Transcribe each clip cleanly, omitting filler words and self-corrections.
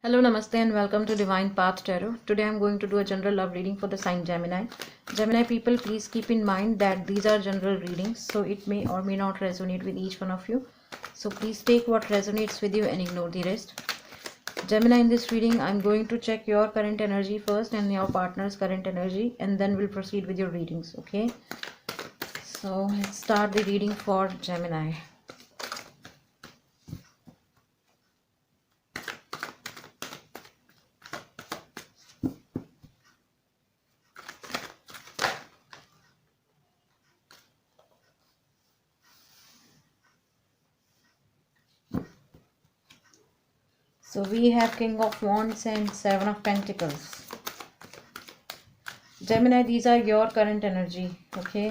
Hello, Namaste, and welcome to Divine Path Tarot. Today I'm going to do a general love reading for the sign Gemini. Gemini people, please keep in mind that these are general readings, so it may or may not resonate with each one of you. So please take what resonates with you and ignore the rest. Gemini, in this reading, I'm going to check your current energy first and your partner's current energy, and then we'll proceed with your readings, okay? So let's start the reading for Gemini. So we have King of Wands and Seven of Pentacles. Gemini, these are your current energy, okay?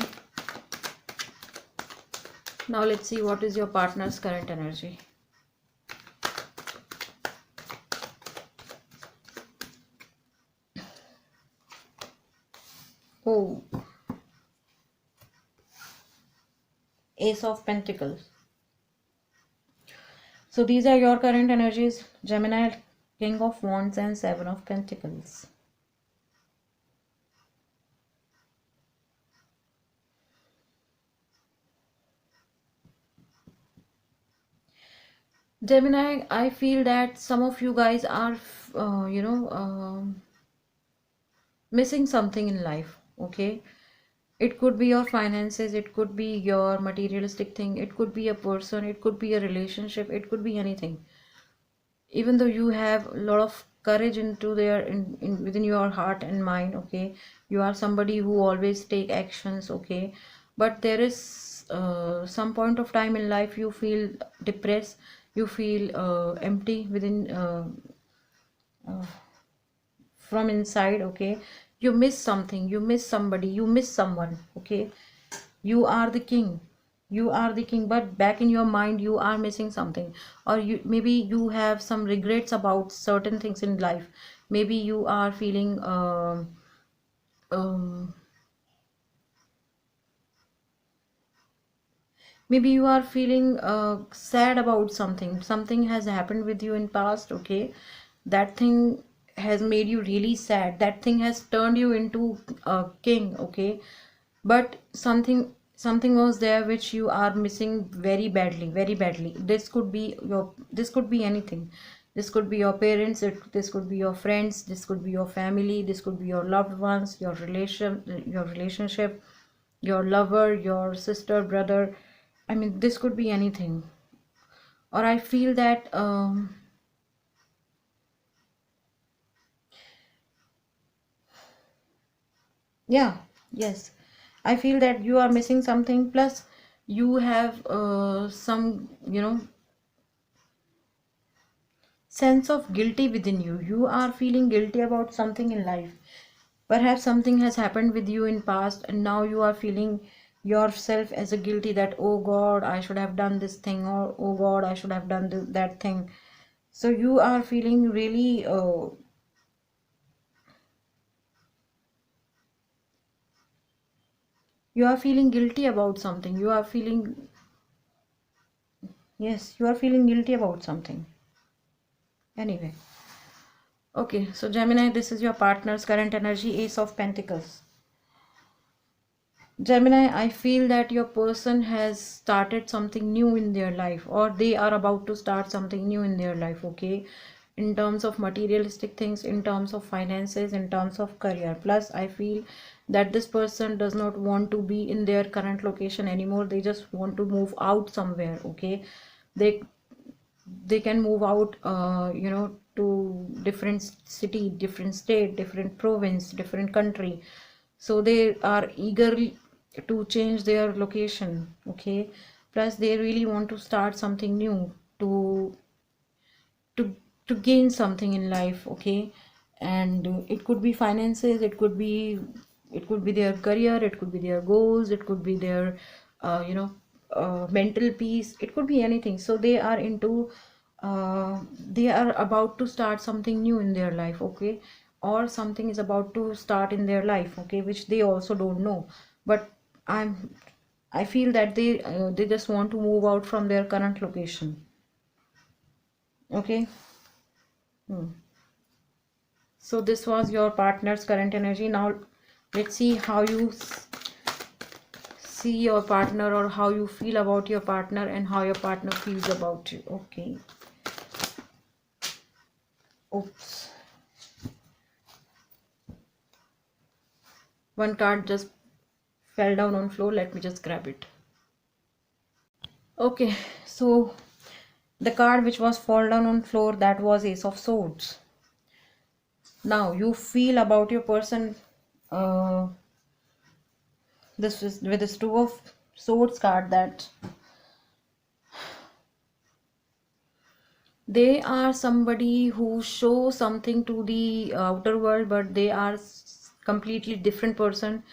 Now let's see what is your partner's current energy. Oh, Ace of Pentacles. So these are your current energies, Gemini, King of Wands and Seven of Pentacles. Gemini, I feel that some of you guys are, missing something in life, okay? It could be your finances, it could be your materialistic thing, it could be a person, it could be a relationship, it could be anything. Even though you have a lot of courage into there in within your heart and mind, okay, you are somebody who always take actions, okay, but there is some point of time in life you feel depressed, you feel empty within uh, from inside, okay, you miss something, you miss somebody, you miss someone, okay, you are the king, you are the king, but back in your mind you are missing something, or you maybe you have some regrets about certain things in life. Maybe you are feeling um, maybe you are feeling sad about something has happened with you in past, okay, that thing has made you really sad, that thing has turned you into a king, okay, but something was there which you are missing very badly, very badly. This could be your, this could be anything, this could be your parents, this could be your friends, this could be your family, this could be your loved ones, your relationship, your lover, your sister, brother. I mean, this could be anything. Or I feel that yeah, yes, I feel that you are missing something, plus you have some, sense of guilty within you. You are feeling guilty about something in life. Perhaps something has happened with you in past, and now you are feeling yourself as a guilty, that oh God, I should have done this thing, or oh God, I should have done that thing. So you are feeling really you are feeling guilty about something. You are feeling, yes, you are feeling guilty about something. Anyway, okay, so Gemini, this is your partner's current energy, Ace of Pentacles. Gemini, I feel that your person has started something new in their life, or they are about to start something new in their life, okay? In terms of materialistic things, in terms of finances, in terms of career. Plus, I feel that this person does not want to be in their current location anymore. They just want to move out somewhere, okay? They they can move out, to different city, different state, different province, different country. So they are eager to change their location, okay, plus they really want to start something new, to to gain something in life, okay, and it could be finances, it could be their career, it could be their goals, it could be their mental peace, it could be anything. So they are into they are about to start something new in their life, okay, or something is about to start in their life, okay, which they also don't know. But I feel that they just want to move out from their current location, okay. Hmm. So this was your partner's current energy. Now let's see how you see your partner, or how you feel about your partner, and how your partner feels about you. Okay. Oops. One card just fell down on floor. Let me just grab it. Okay, so the card which was fall down on floor, that was Ace of Swords. Now you feel about your person, uh, this is with this Two of Swords card, that they are somebody who show something to the outer world, but they are completely different person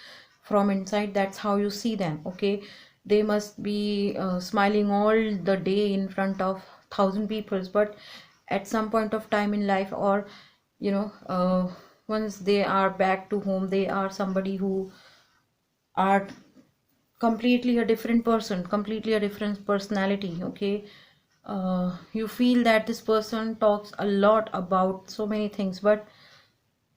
from inside. That's how you see them. Okay, they must be smiling all the day in front of thousand peoples, but at some point of time in life, or once they are back to home, they are somebody who are completely a different person, completely a different personality. Okay, you feel that this person talks a lot about so many things, but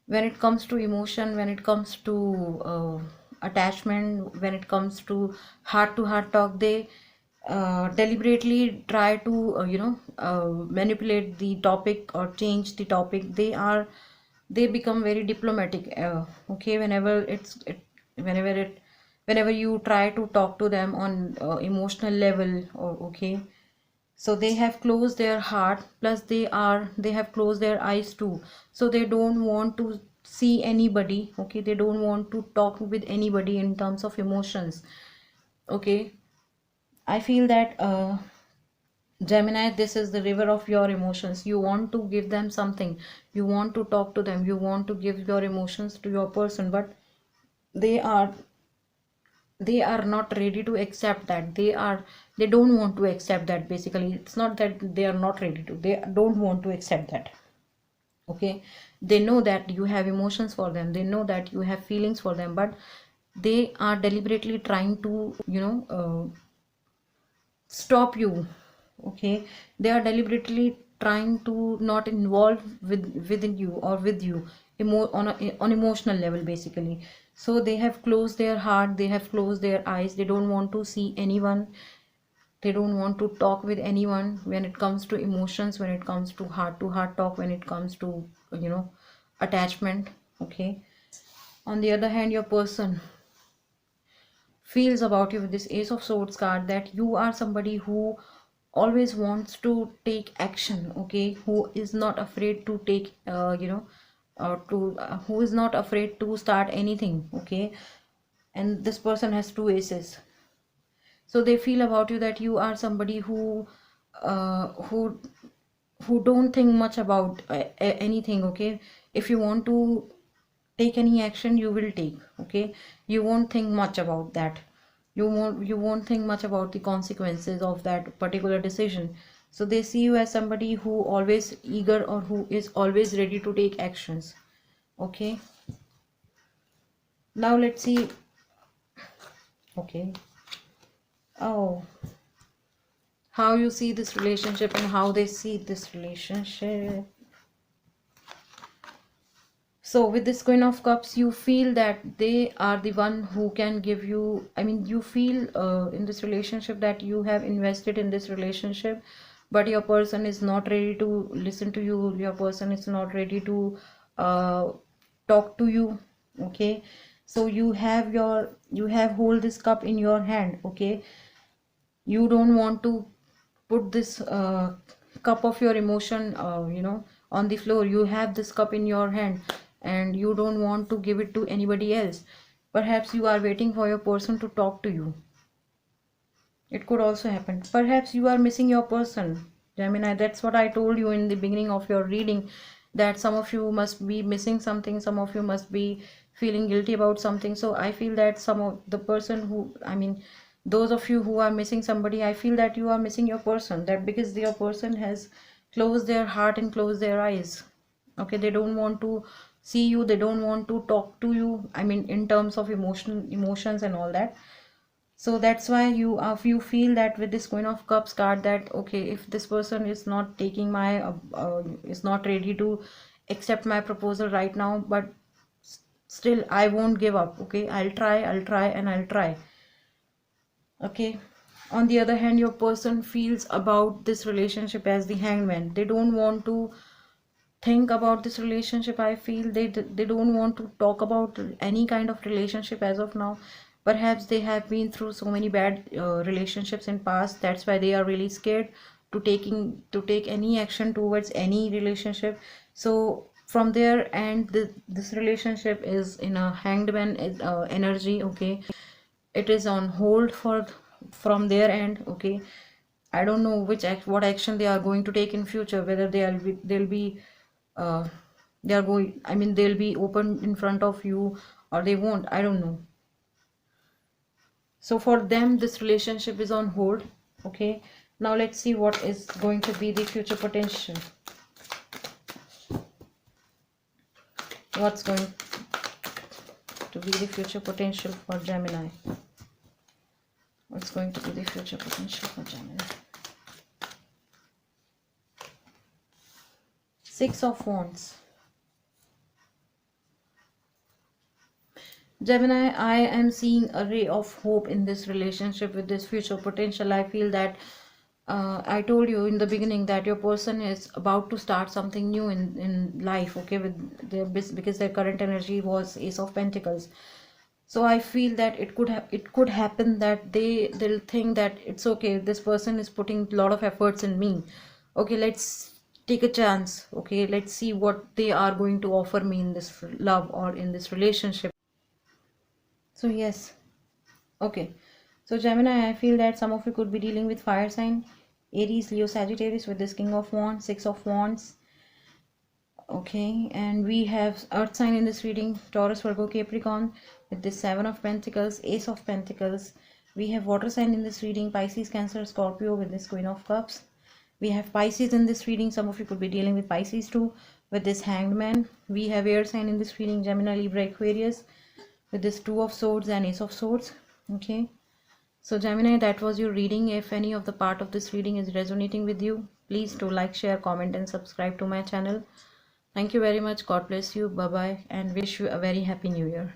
when it comes to emotion, when it comes to attachment, when it comes to heart talk, they deliberately try to manipulate the topic or change the topic. They become very diplomatic. Okay, whenever you try to talk to them on emotional level, or okay, so they have closed their heart, plus they have closed their eyes too. So they don't want to see anybody. Okay, they don't want to talk with anybody in terms of emotions. Okay, I feel that Gemini, this is the river of your emotions. You want to give them something, you want to talk to them, you want to give your emotions to your person, but they are they are not ready to accept that. They don't want to accept that. Basically, it's not that they are not ready to, they don't want to accept that. Okay, they know that you have emotions for them, they know that you have feelings for them, but they are deliberately trying to stop you. Okay, they are deliberately trying to not involve within you or with you on emotional level, basically. So they have closed their heart, they have closed their eyes, they don't want to see anyone, they don't want to talk with anyone when it comes to emotions, when it comes to heart talk, when it comes to you know attachment. Okay, on the other hand, your person feels about you with this Ace of Swords card, that you are somebody who always wants to take action. Okay, who is not afraid to take to who is not afraid to start anything. Okay, and this person has two aces. So they feel about you that you are somebody uh, who who don't think much about anything. Okay, if you want to take any action, you will take. Okay, you won't think much about that. You won't think much about the consequences of that particular decision. So they see you as somebody who always eager, or who is always ready to take actions. Okay, now let's see. Okay, oh, how you see this relationship and how they see this relationship. So with this Queen of Cups, you feel that they are the one who can give you, I mean, you feel in this relationship that you have invested in this relationship, but your person is not ready to listen to you. Your person is not ready to uh, talk to you. Okay, so you have hold this cup in your hand. Okay, you don't want to put this cup of your emotion on the floor. You have this cup in your hand, and you don't want to give it to anybody else. Perhaps you are waiting for your person to talk to you. It could also happen. Perhaps you are missing your person, Gemini. That's what I told you in the beginning of your reading, that some of you must be missing something, some of you must be feeling guilty about something. So I feel that some of the person who, I mean, those of you who are missing somebody, I feel that you are missing your person, that because your person has closed their heart and closed their eyes. Okay, they don't want to see you, they don't want to talk to you, I mean, in terms of emotions and all that. So that's why you feel that with this Queen of Cups card, that okay, if this person is not taking my is not ready to accept my proposal right now, but still I won't give up. Okay, I'll try and I'll try. Okay, on the other hand, your person feels about this relationship as the Hangman. They don't want to think about this relationship. I feel they don't want to talk about any kind of relationship as of now. Perhaps they have been through so many bad relationships in past. That's why they are really scared to take any action towards any relationship. So from there, and this relationship is in a hanged man energy. Okay, it is on hold for from their end. Okay, I don't know what action they are going to take in future, whether they'll be uh, they are going, I mean, they'll be open in front of you or they won't, I don't know. So for them this relationship is on hold. Okay, now let's see what is going to be the future potential. What's going to be the future potential for Gemini? What's going to be the future potential for Gemini? Six of Wands. Gemini, I am seeing a ray of hope in this relationship with this future potential. I feel that I told you in the beginning that your person is about to start something new in life. Okay, with their because their current energy was Ace of Pentacles. So I feel that it could happen that they'll think that it's okay. This person is putting a lot of efforts in me. Okay, let's take a chance. Okay, let's see what they are going to offer me in this love or in this relationship. So yes, okay. So Gemini, I feel that some of you could be dealing with fire sign, Aries, Leo, Sagittarius with this King of Wands, Six of Wands. Okay, and we have Earth sign in this reading, Taurus, Virgo, Capricorn with this Seven of Pentacles, Ace of Pentacles. We have water sign in this reading, Pisces, Cancer, Scorpio with this Queen of Cups. We have Pisces in this reading. Some of you could be dealing with Pisces too with this Hanged Man. We have air sign in this reading, Gemini, Libra, Aquarius with this Two of Swords and Ace of Swords. Okay, so Gemini, that was your reading. If any of the part of this reading is resonating with you, please do like, share, comment and subscribe to my channel. Thank you very much. God bless you. Bye bye, and wish you a very happy new year.